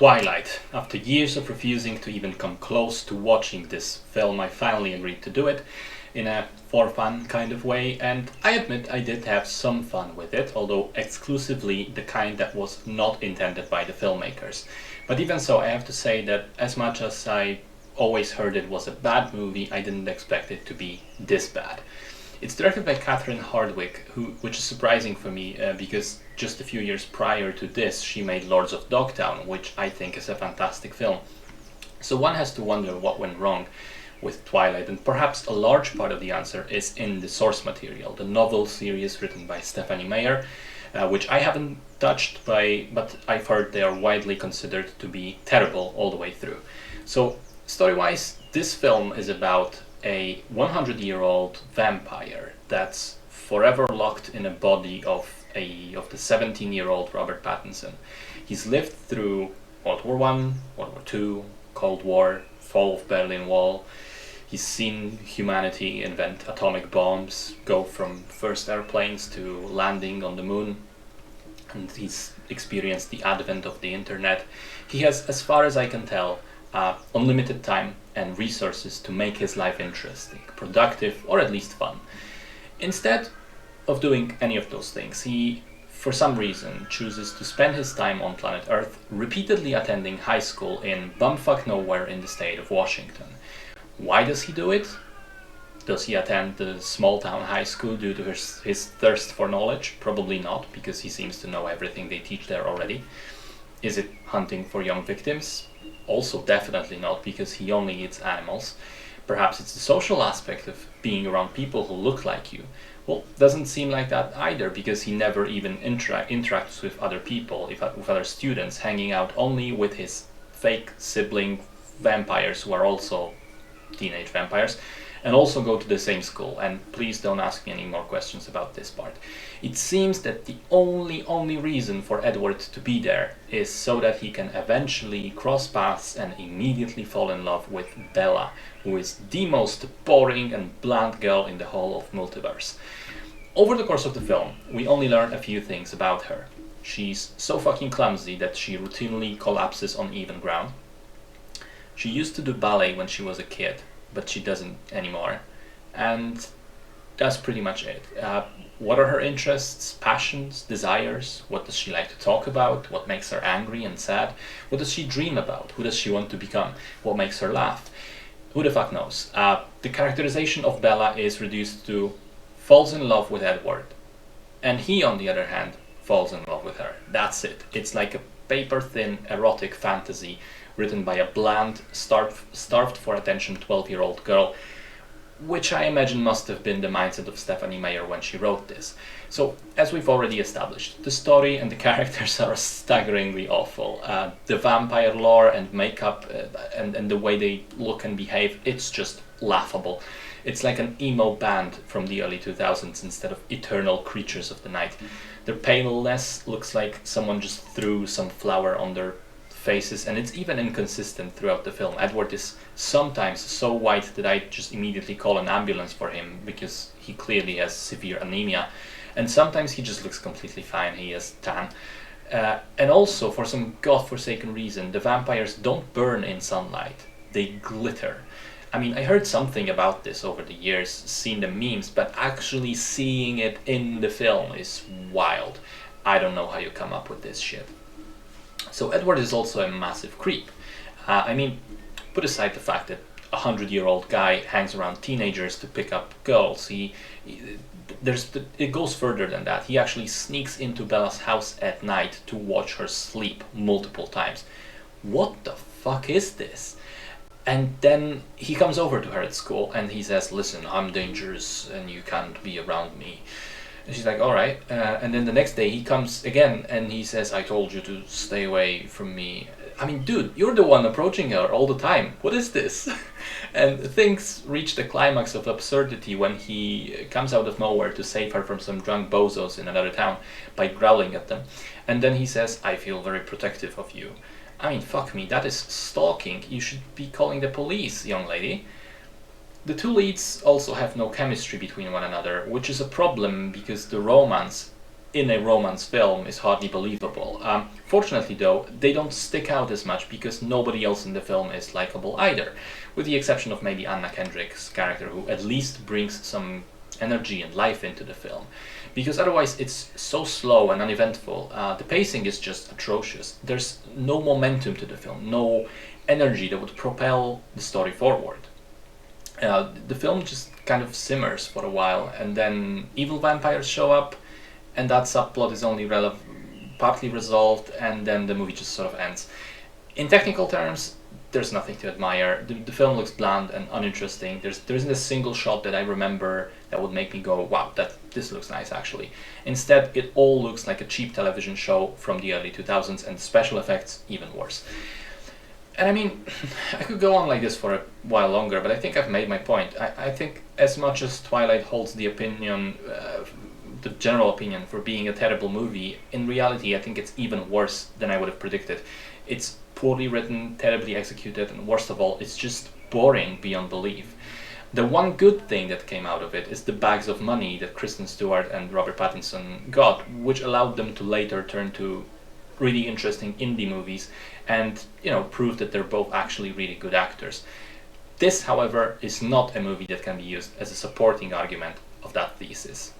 Twilight. After years of refusing to even come close to watching this film, I finally agreed to do it in a for fun kind of way, and I admit I did have some fun with it, although exclusively the kind that was not intended by the filmmakers. But even so, I have to say that as much as I always heard it was a bad movie, I didn't expect it to be this bad. It's directed by Catherine Hardwicke, which is surprising for me because just a few years prior to this she made Lords of Dogtown, which I think is a fantastic film. So one has to wonder what went wrong with Twilight, and perhaps a large part of the answer is in the source material, the novel series written by Stephanie Meyer, which I haven't touched but I've heard they are widely considered to be terrible all the way through. So story-wise, this film is about a 100-year-old vampire that's forever locked in a body of the 17-year-old Robert Pattinson. He's lived through World War I, World War II, Cold War, fall of Berlin Wall. He's seen humanity invent atomic bombs, go from first airplanes to landing on the moon, and he's experienced the advent of the internet. He has, as far as I can tell, unlimited time and resources to make his life interesting, productive, or at least fun. Instead of doing any of those things, he, for some reason, chooses to spend his time on planet Earth, repeatedly attending high school in bumfuck nowhere in the state of Washington. Why does he do it? Does he attend the small-town high school due to his thirst for knowledge? Probably not, because he seems to know everything they teach there already. Is it hunting for young victims? Also definitely not, because he only eats animals. Perhaps it's the social aspect of being around people who look like you. Well, doesn't seem like that either, because he never even interacts with other people, with other students, hanging out only with his fake sibling vampires who are also teenage vampires, and also go to the same school. And please don't ask me any more questions about this part. It seems that the only reason for Edward to be there is so that he can eventually cross paths and immediately fall in love with Bella, who is the most boring and bland girl in the whole of multiverse. Over the course of the film, we only learn a few things about her. She's so fucking clumsy that she routinely collapses on even ground. She used to do ballet when she was a kid, but she doesn't anymore. And that's pretty much it. What are her interests, passions, desires? What does she like to talk about? What makes her angry and sad? What does she dream about? Who does she want to become? What makes her laugh? Who the fuck knows? The characterization of Bella is reduced to falls in love with Edward. And he, on the other hand, falls in love with her. That's it. It's like a paper-thin erotic fantasy written by a bland, starved for attention 12-year-old girl, which I imagine must have been the mindset of Stephanie Meyer when she wrote this. So, as we've already established, the story and the characters are staggeringly awful. The vampire lore and makeup and the way they look and behave, it's just laughable. It's like an emo band from the early 2000s instead of eternal creatures of the night. Their paleness looks like someone just threw some flour on their faces, and it's even inconsistent throughout the film. Edward is sometimes so white that I just immediately call an ambulance for him because he clearly has severe anemia, and sometimes he just looks completely fine. He has tan. And also, for some godforsaken reason, the vampires don't burn in sunlight, they glitter. I mean, I heard something about this over the years, seen the memes, but actually seeing it in the film is wild. I don't know how you come up with this shit. So Edward is also a massive creep. I mean, put aside the fact that a 100-year-old guy hangs around teenagers to pick up girls. It goes further than that. He actually sneaks into Bella's house at night to watch her sleep multiple times. What the fuck is this? And then he comes over to her at school and he says, "Listen, I'm dangerous and you can't be around me." And she's like, "All right." And then the next day he comes again and he says, "I told you to stay away from me." I mean, dude, you're the one approaching her all the time. What is this? And things reach the climax of absurdity when he comes out of nowhere to save her from some drunk bozos in another town by growling at them. And then he says, "I feel very protective of you." I mean, fuck me, that is stalking. You should be calling the police, young lady. The two leads also have no chemistry between one another, which is a problem because the romance in a romance film is hardly believable. Fortunately, though, they don't stick out as much because nobody else in the film is likable either, with the exception of maybe Anna Kendrick's character, who at least brings some energy and life into the film. Because otherwise it's so slow and uneventful. The pacing is just atrocious. There's no momentum to the film, no energy that would propel the story forward. The film just kind of simmers for a while, and then evil vampires show up, and that subplot is only partly resolved, and then the movie just sort of ends. In technical terms, there's nothing to admire. The film looks bland and uninteresting. There isn't a single shot that I remember that would make me go, wow, this looks nice actually. Instead, it all looks like a cheap television show from the early 2000s, and the special effects even worse. And I mean, I could go on like this for a while longer, but I think I've made my point. I think as much as Twilight holds the opinion, the general opinion for being a terrible movie, in reality I think it's even worse than I would have predicted. It's poorly written, terribly executed, and worst of all, it's just boring beyond belief. The one good thing that came out of it is the bags of money that Kristen Stewart and Robert Pattinson got, which allowed them to later turn to really interesting indie movies and, prove that they're both actually really good actors. This, however, is not a movie that can be used as a supporting argument of that thesis.